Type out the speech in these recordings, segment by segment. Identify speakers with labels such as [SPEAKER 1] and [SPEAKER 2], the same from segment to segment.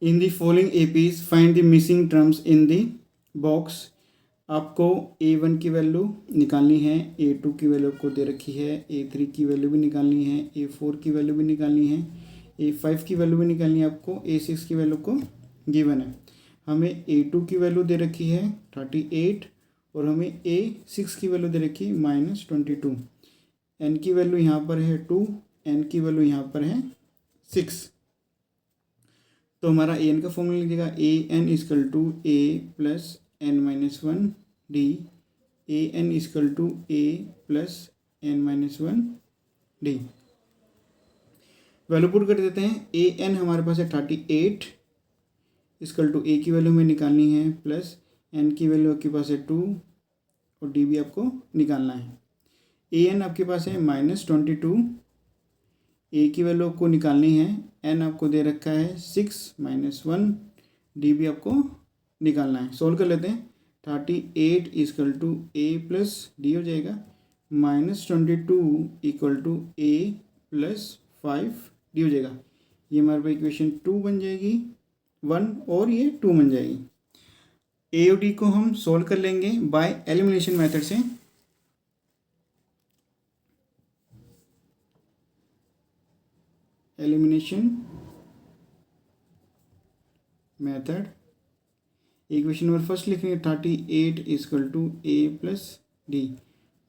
[SPEAKER 1] In the following APs find the missing terms in the box. आपको A1 की value निकालनी है, A2 की वैल्यू आपको दे रखी है, A3 की वैल्यू भी निकालनी है, A4 की वैल्यू भी निकालनी है, A5 की वैल्यू भी निकालनी है आपको, A6 की वैल्यू को गिवन है। हमें A2 की वैल्यू दे रखी है 38 और हमें A6 की वैल्यू दे रखी है -22। n की वैल्यू यहाँ पर है 2, n की वैल्यू यहाँ पर है 6। तो हमारा an का फॉर्मूला लिखिएगा an equal to a plus n minus 1 d, an equal to a plus n minus 1 d. Value put कर देते हैं। an हमारे पास है 38 इजकल टू a की वैल्यू हमें निकालनी है प्लस n की वैल्यू आपके पास है 2 और d भी आपको निकालना है। an आपके पास है -22, a की वैल्यू आपको निकालनी है, n आपको दे रखा है 6 -1, d भी आपको निकालना है। सोल्व कर लेते हैं। 38 equal to a plus d हो जाएगा, -22 equal to a plus 5 d हो जाएगा। ये हमारे पास इक्वेशन 2 बन जाएगी 1 और ये 2 बन जाएगी। a और d को हम सोल्व कर लेंगे बाय एलिमिनेशन मेथड से। Elimination method, equation number first लिखेंगे 38 equal to a plus d,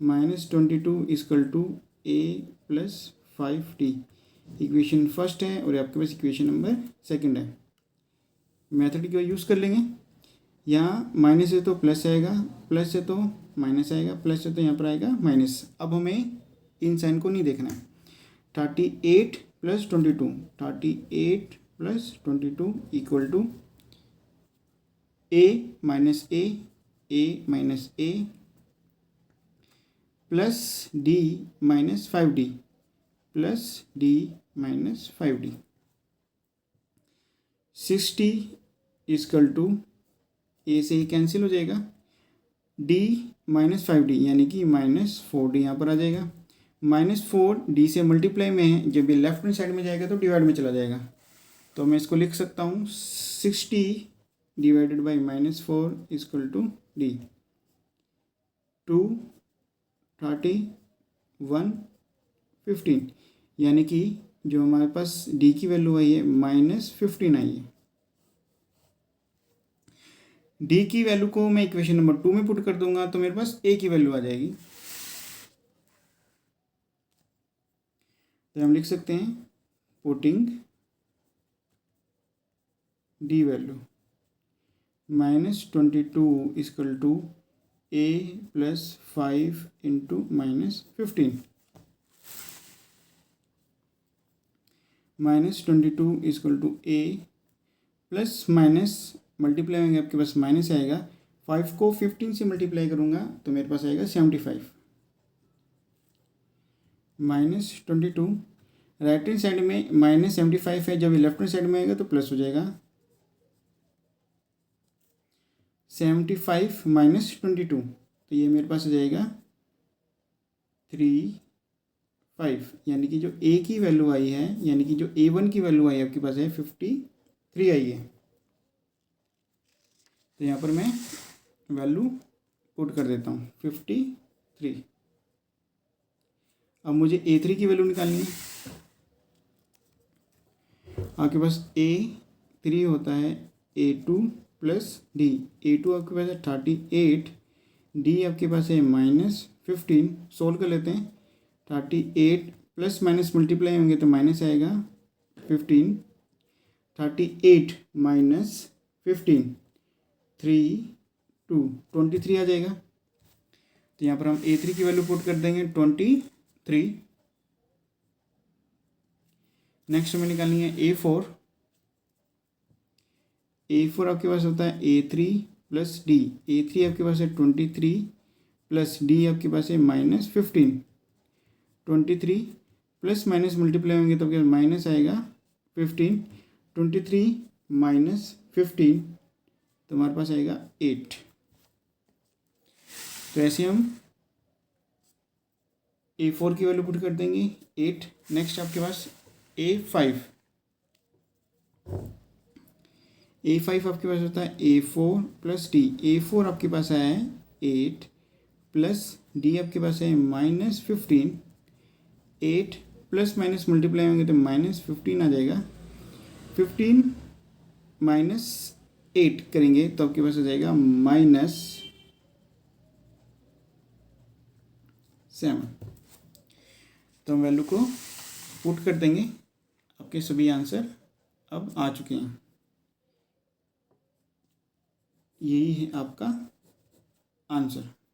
[SPEAKER 1] -22 equal to a plus 5d। Equation first है और आपके पास इक्वेशन नंबर सेकंड है। मेथड को यूज़ कर लेंगे। यहाँ माइनस है तो प्लस आएगा, प्लस है तो माइनस आएगा, प्लस है तो यहाँ पर आएगा माइनस। अब हमें इन साइन को नहीं देखना है। 38 plus 22, 38 plus 22 equal to a minus a minus a plus d minus 5d plus d minus 5d। 60 equal to a से ही कैंसिल हो जाएगा, d माइनस 5d यानी कि -4d यहाँ पर आ जाएगा। -4 d से मल्टीप्लाई में है, जब ये लेफ्ट हैंड साइड में जाएगा तो डिवाइड में चला जाएगा। तो मैं इसको लिख सकता हूँ 60 divided by -4 equal to d। 2 30 1 15 यानी कि जो हमारे पास d की वैल्यू आई है -15 आई है। d की वैल्यू को मैं इक्वेशन नंबर 2 में पुट कर दूंगा तो मेरे पास a की वैल्यू आ जाएगी। तो हम लिख सकते हैं putting d value -22 equal to a plus 5 into -15, -22 equal to a plus minus multiply होंगे आपके पास माइनस आएगा। 5 को 15 से मल्टीप्लाई करूँगा तो मेरे पास आएगा 75 -22। राइट हैंड साइड में -75 है, जब ये लेफ्ट हैंड साइड में आएगा तो प्लस हो जाएगा। 75 -22 तो ये मेरे पास आ जाएगा 35, यानी कि जो a की वैल्यू आई है, यानी कि जो A1 की वैल्यू आई है आपके पास है 53 आई है। तो यहाँ पर मैं वैल्यू पुट कर देता हूँ 53। अब मुझे A3 की वैल्यू निकालनी है। आपके पास A3 होता है A2 प्लस डी। A2 आपके पास है 38, डी आपके पास है -15। सोल्व कर लेते हैं। 38 प्लस माइनस मल्टीप्लाई होंगे तो माइनस आएगा 15, 38 माइनस 15 3 2 23 आ जाएगा। तो यहाँ पर हम A3 की वैल्यू पुट कर देंगे 23। नेक्स्ट हमें निकालनी है A4। A4 आपके पास होता है A3 प्लस डी। A3 आपके पास है 23 प्लस डी आपके पास है -15। 23 प्लस माइनस मल्टीप्लाई होंगे तो माइनस आएगा 15। 23 माइनस 15 तो हमारे पास आएगा 8। तो ऐसे हम A4 की वैल्यू पुट कर देंगे 8। नेक्स्ट आपके पास A5। A5 आपके पास होता है A4 प्लस D। A4 आपके पास आया है 8 प्लस D आपके पास है -15। 8 प्लस माइनस मल्टीप्लाई होंगे तो -15 आ जाएगा। 15 माइनस 8 करेंगे तो आपके पास आ जाएगा -7। तो हम वैल्यू को पुट कर देंगे। आपके सभी आंसर अब आ चुके हैं। यही है आपका आंसर।